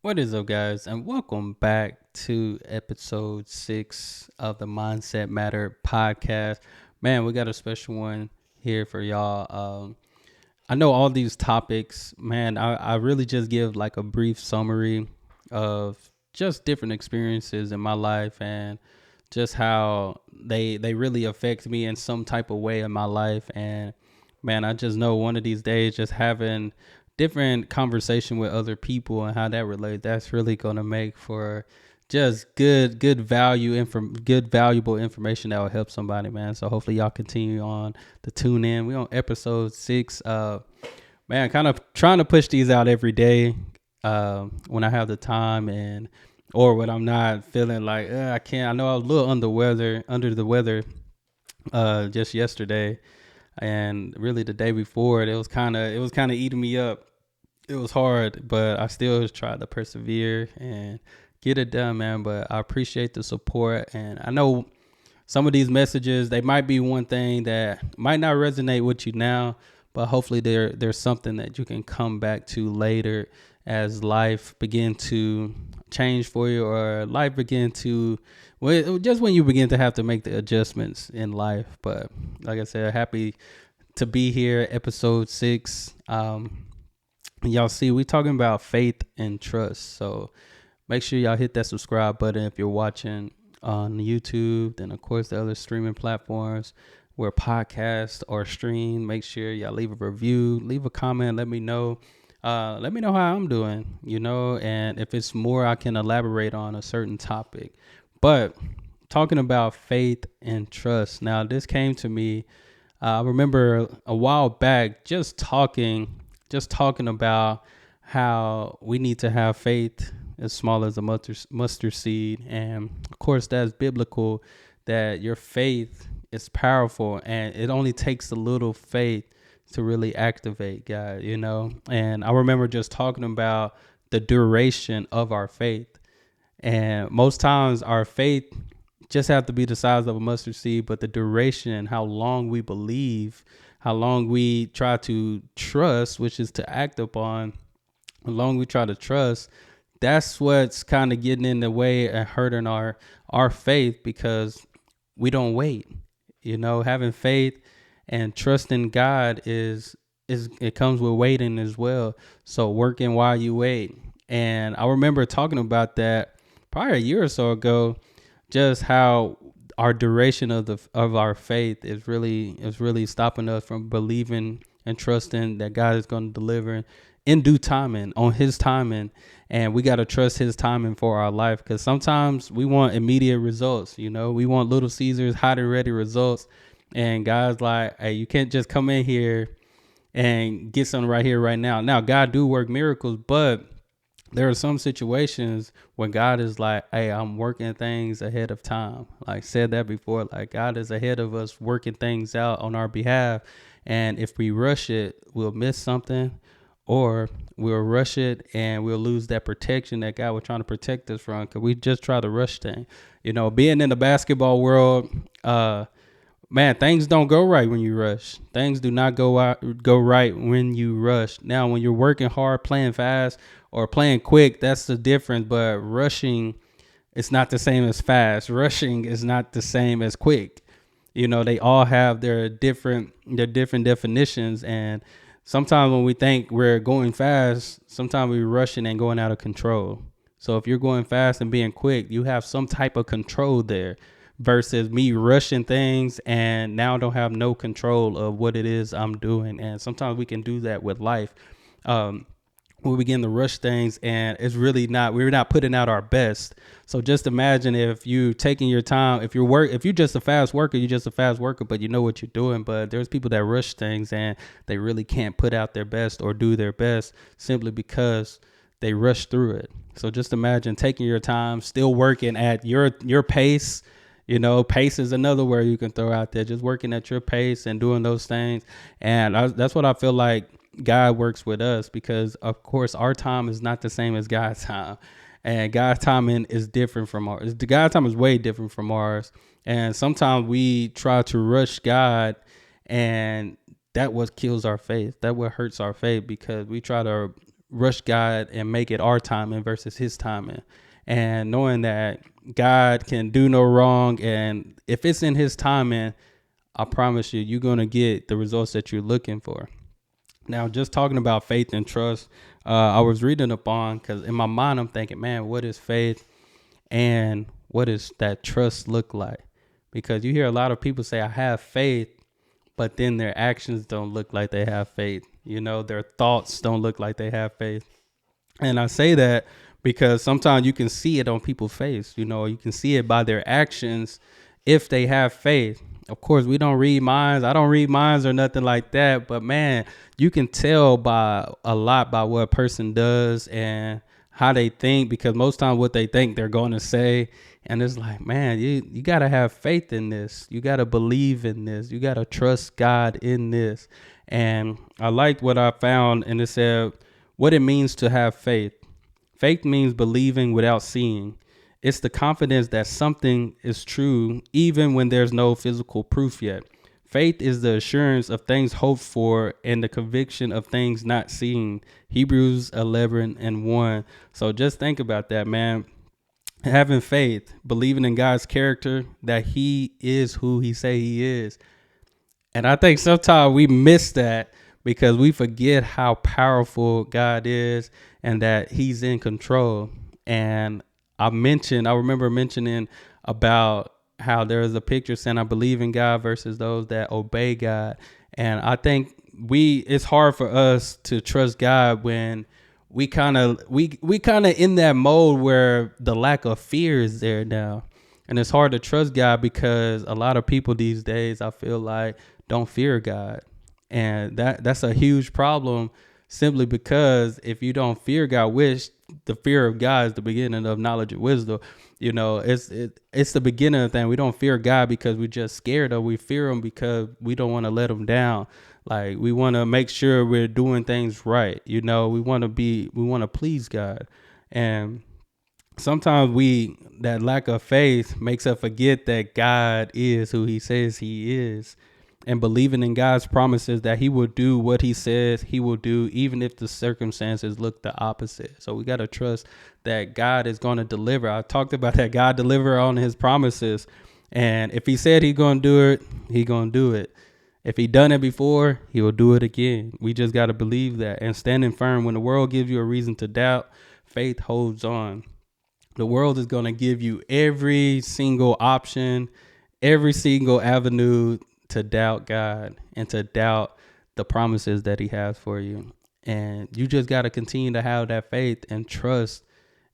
What is up, guys, and welcome back to episode 6 of the Mindset Matter podcast. Man, we got a special one here for y'all. I know all these topics, man. I really just give like a brief summary of just different experiences in my life and just how they really affect me in some type of way in my life. And man, I just know one of these days, just having different conversation with other people and how that relates, that's really going to make for just good valuable information that will help somebody, man. So hopefully y'all continue on to tune in. We on episode 6. Man, kind of trying to push these out every day when I have the time and or when I'm not feeling like I can't. I know I was a little under the weather just yesterday, and really the day before it was kind of eating me up. It was hard, but I still tried to persevere and get it done, man. But I appreciate the support, and I know some of these messages, they might be one thing that might not resonate with you now, but hopefully there's something that you can come back to later as life begin to change for you, or life begin to, well, just when you begin to have to make the adjustments in life. But like I said, happy to be here, episode 6. Y'all see, we talking about faith and trust. So make sure y'all hit that subscribe button if you're watching on YouTube. Then of course the other streaming platforms where podcasts are streamed. Make sure y'all leave a review, leave a comment, let me know. Let me know how I'm doing, and if it's more I can elaborate on a certain topic. But talking about faith and trust. Now this came to me. I remember a while back just talking about how we need to have faith as small as a mustard seed. And of course, that's biblical, that your faith is powerful and it only takes a little faith to really activate God, And I remember just talking about the duration of our faith. And most times our faith just have to be the size of a mustard seed, but the duration, how long we believe, how long we try to trust, which is to act upon, how long we try to trust, that's what's kind of getting in the way and hurting our faith, because we don't wait. Having faith and trusting God is it comes with waiting as well. So working while you wait. And I remember talking about that probably a year or so ago, just how our duration of our faith is really stopping us from believing and trusting that God is going to deliver in due timing, on his timing. And we got to trust his timing for our life, because sometimes we want immediate results. We want Little Caesars hot and ready results. And God's like, hey, you can't just come in here and get something right here, right now. Now, God do work miracles, but there are some situations when God is like, hey, I'm working things ahead of time. Like said that before, like God is ahead of us working things out on our behalf. And if we rush it, we'll miss something, or we'll rush it and we'll lose that protection that God was trying to protect us from, because we just try to rush things. Being in the basketball world, man, things don't go right when you rush. Things do not go right when you rush. Now, when you're working hard, playing fast, or playing quick, that's the difference. But rushing is not the same as fast. Rushing is not the same as quick. They all have their different definitions. And sometimes when we think we're going fast, sometimes we're rushing and going out of control. So if you're going fast and being quick, you have some type of control there, versus me rushing things and now don't have no control of what it is I'm doing. And sometimes we can do that with life. We begin to rush things and we're not putting out our best. So just imagine if you taking your time, if you're just a fast worker, you're just a fast worker, but you know what you're doing. But there's people that rush things and they really can't put out their best or do their best simply because they rush through it. So just imagine taking your time, still working at your pace. Pace is another word you can throw out there, just working at your pace and doing those things. And that's what I feel like God works with us, because of course our time is not the same as God's time, and God's timing is different from ours. God's time is way different from ours. And sometimes we try to rush God, and that what kills our faith. That what hurts our faith, because we try to rush God and make it our timing versus his timing. And knowing that God can do no wrong. And if it's in his timing, I promise you, you're going to get the results that you're looking for. Now, just talking about faith and trust, I was reading up on, because in my mind, I'm thinking, man, what is faith and what does that trust look like? Because you hear a lot of people say, I have faith, but then their actions don't look like they have faith. You know, their thoughts don't look like they have faith. And I say that because sometimes you can see it on people's face. You know, you can see it by their actions if they have faith. Of course, we don't read minds. I don't read minds or nothing like that. But man, you can tell by a lot by what a person does and how they think, because most times what they think they're going to say. And it's like, man, you got to have faith in this. You got to believe in this. You got to trust God in this. And I liked what I found, and it said what it means to have faith. Faith means believing without seeing. It's the confidence that something is true even when there's no physical proof yet. Faith is the assurance of things hoped for and the conviction of things not seen. Hebrews 11:1. So just think about that, man. Having faith, believing in God's character, that he is who he say he is. And I think sometimes we miss that because we forget how powerful God is and that he's in control. And I remember mentioning about how there is a picture saying I believe in God versus those that obey God. And I think it's hard for us to trust God when we kind of in that mode where the lack of fear is there now. And it's hard to trust God because a lot of people these days, I feel like, don't fear God. And that's a huge problem, simply because if you don't fear God, which the fear of God is the beginning of knowledge and wisdom, you know, it's the beginning of the thing. We don't fear God because we're just scared of. We fear him because we don't want to let him down. Like, we want to make sure we're doing things right. You know, we want to please God. And sometimes that lack of faith makes us forget that God is who he says he is, and believing in God's promises that he will do what he says he will do, even if the circumstances look the opposite. So we got to trust that God is going to deliver. I talked about that God deliver on his promises. And if he said he's going to do it, he's going to do it. If he done it before, he will do it again. We just got to believe that and standing firm. When the world gives you a reason to doubt, faith holds on. The world is going to give you every single option, every single avenue to doubt God and to doubt the promises that he has for you. And you just got to continue to have that faith and trust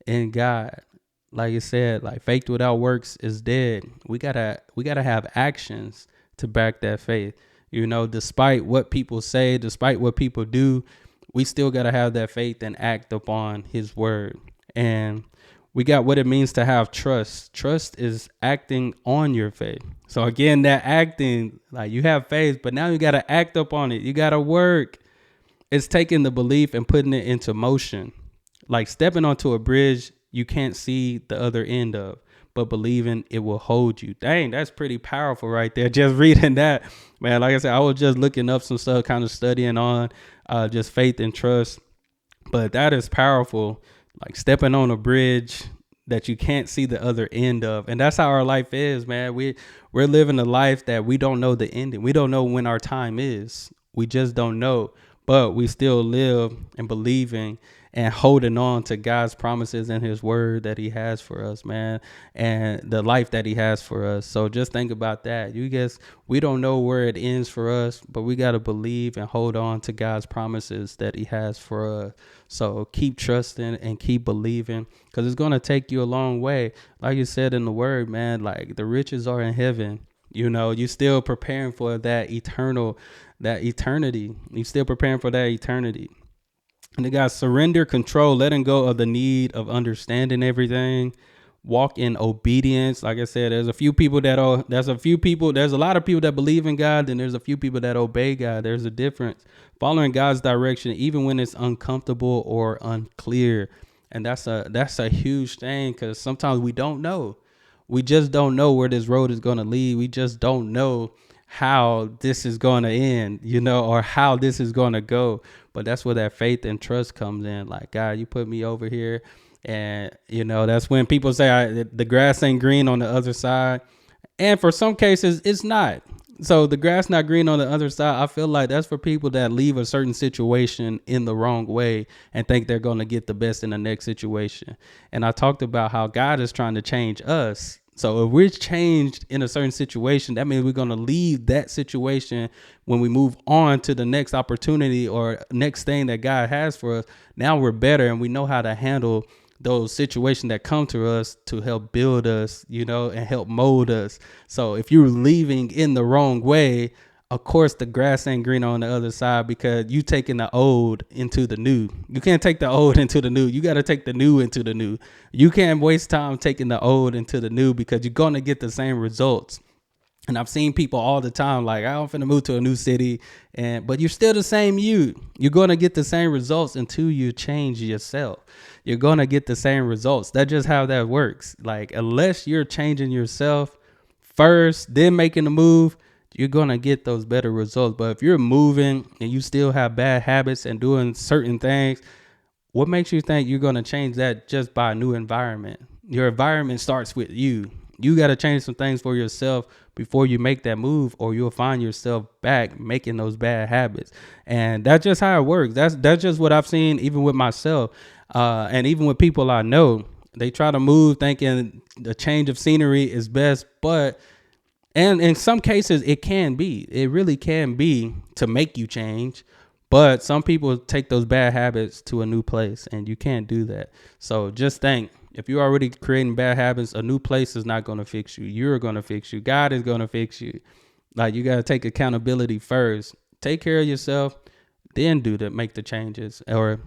in God. Like you said, like, faith without works is dead. We gotta have actions to back that faith. You know, despite what people say, despite what people do, we still got to have that faith and act upon his word. And we got what it means to have trust. Trust is acting on your faith. So again, that acting, like, you have faith, but now you got to act upon it. You got to work. It's taking the belief and putting it into motion. Like stepping onto a bridge you can't see the other end of, but believing it will hold you. Dang, that's pretty powerful right there. Just reading that, man. Like I said, I was just looking up some stuff, kind of studying on just faith and trust. But that is powerful. Like stepping on a bridge that you can't see the other end of. And that's how our life is, man. We're living a life that we don't know the ending. We don't know when our time is. We just don't know. But we still live and believing and holding on to God's promises and his word that he has for us, man, and the life that he has for us. So just think about that. We don't know where it ends for us, but we got to believe and hold on to God's promises that he has for us. So keep trusting and keep believing, because it's going to take you a long way. Like you said in the word, man, like the riches are in heaven. You know, you're still preparing for that eternity. You're still preparing for that eternity. And they got surrender, control, letting go of the need of understanding everything. Walk in obedience. Like I said, there's a lot of people that believe in God, and there's a few people that obey God. There's a difference. Following God's direction, even when it's uncomfortable or unclear. And that's a huge thing, because sometimes we don't know. We just don't know where this road is going to lead. We just don't know how this is going to end, or how this is going to go. But that's where that faith and trust comes in. Like, God, you put me over here. And, that's when people say the grass ain't green on the other side. And for some cases, it's not. So the grass not green on the other side. I feel like that's for people that leave a certain situation in the wrong way and think they're going to get the best in the next situation. And I talked about how God is trying to change us. So if we're changed in a certain situation, that means we're going to leave that situation when we move on to the next opportunity or next thing that God has for us. Now we're better and we know how to handle those situations that come to us to help build us, and help mold us. So if you're leaving in the wrong way, of course the grass ain't green on the other side, because you taking the old into the new. You can't take the old into the new. You got to take the new into the new. You can't waste time taking the old into the new, because you're going to get the same results. And I've seen people all the time like, I'm finna move to a new city, but you're still the same you. You're gonna get the same results until you change yourself. You're gonna get the same results. That's just how that works. Like, unless you're changing yourself first, then making the move, you're gonna get those better results. But if you're moving and you still have bad habits and doing certain things, what makes you think you're gonna change that just by a new environment? Your environment starts with you. You got to change some things for yourself before you make that move, or you'll find yourself back making those bad habits. And that's just how it works. That's just what I've seen, even with myself, and even with people I know. They try to move thinking the change of scenery is best, but in some cases it can be. It really can be to make you change. But some people take those bad habits to a new place, and you can't do that. So just think, if you're already creating bad habits, a new place is not going to fix you. You're going to fix you. God is going to fix you. Like, you got to take accountability first. Take care of yourself, then make the changes. Or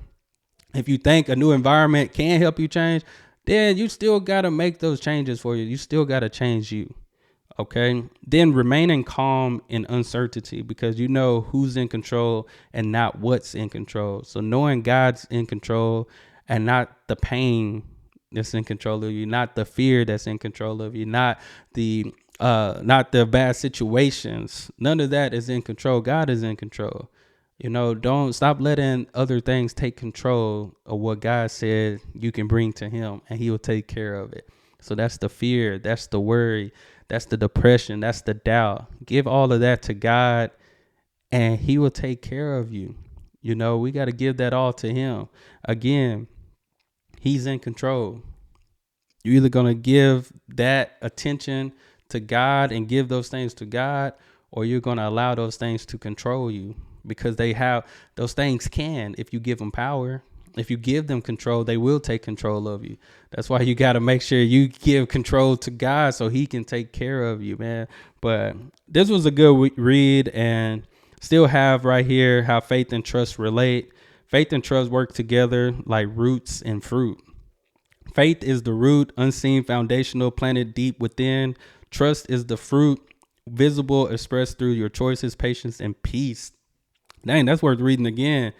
if you think a new environment can help you change, then you still got to make those changes for you. You still got to change you. Okay. Then remaining calm in uncertainty, because you know who's in control and not what's in control. So knowing God's in control and not the pain that's in control of you, not the fear that's in control of you, not the bad situations. None of that is in control. God is in control. Don't stop letting other things take control of what God said you can bring to him, and he will take care of it. So that's the fear, that's the worry, that's the depression, that's the doubt. Give all of that to God, and he will take care of you. We got to give that all to him. Again, he's in control. You're either going to give that attention to God and give those things to God, or you're going to allow those things to control you, because those things can, if you give them power. If you give them control, they will take control of you. That's why you got to make sure you give control to God so he can take care of you, man. But this was a good read, and still have right here how faith and trust relate. Faith and trust work together like roots and fruit. Faith is the root, unseen, foundational, planted deep within. Trust is the fruit, visible, expressed through your choices, patience, and peace. Dang, that's worth reading again.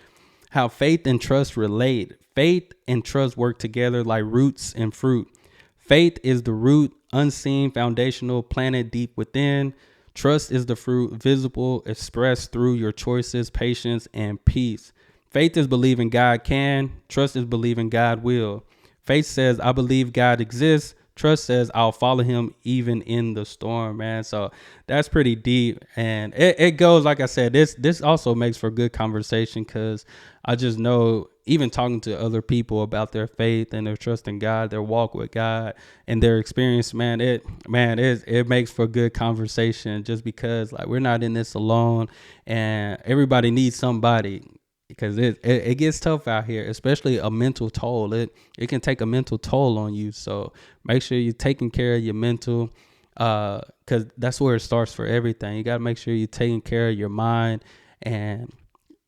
How faith and trust relate. Faith and trust work together like roots and fruit. Faith is the root, unseen, foundational, planted deep within. Trust is the fruit, visible, expressed through your choices, patience, and peace. Faith is believing God can. Trust is believing God will. Faith says, I believe God exists. Trust says, I'll follow him even in the storm, man. So that's pretty deep. And it goes, like I said, this also makes for good conversation, because I just know, even talking to other people about their faith and their trust in God, their walk with God, and their experience, it makes for good conversation, just because like we're not in this alone, and everybody needs somebody. Because it gets tough out here, especially a mental toll. It can take a mental toll on you. So make sure you're taking care of your mental, because that's where it starts for everything. You got to make sure you're taking care of your mind, and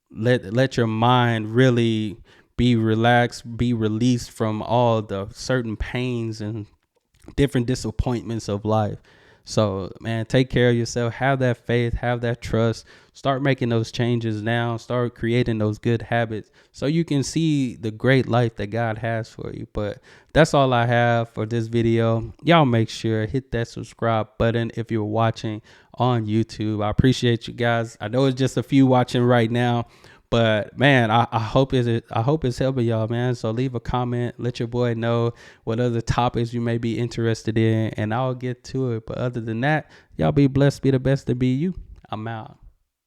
let your mind really be relaxed, be released from all the certain pains and different disappointments of life. So, man, take care of yourself. Have that faith. Have that trust. Start making those changes now. Start creating those good habits so you can see the great life that God has for you. But that's all I have for this video. Y'all make sure hit that subscribe button if you're watching on YouTube. I appreciate you guys. I know it's just a few watching right now, but man, I hope it's helping y'all, man. So leave a comment, let your boy know what other topics you may be interested in, and I'll get to it. But other than that, y'all be blessed, be the best to be you. I'm out.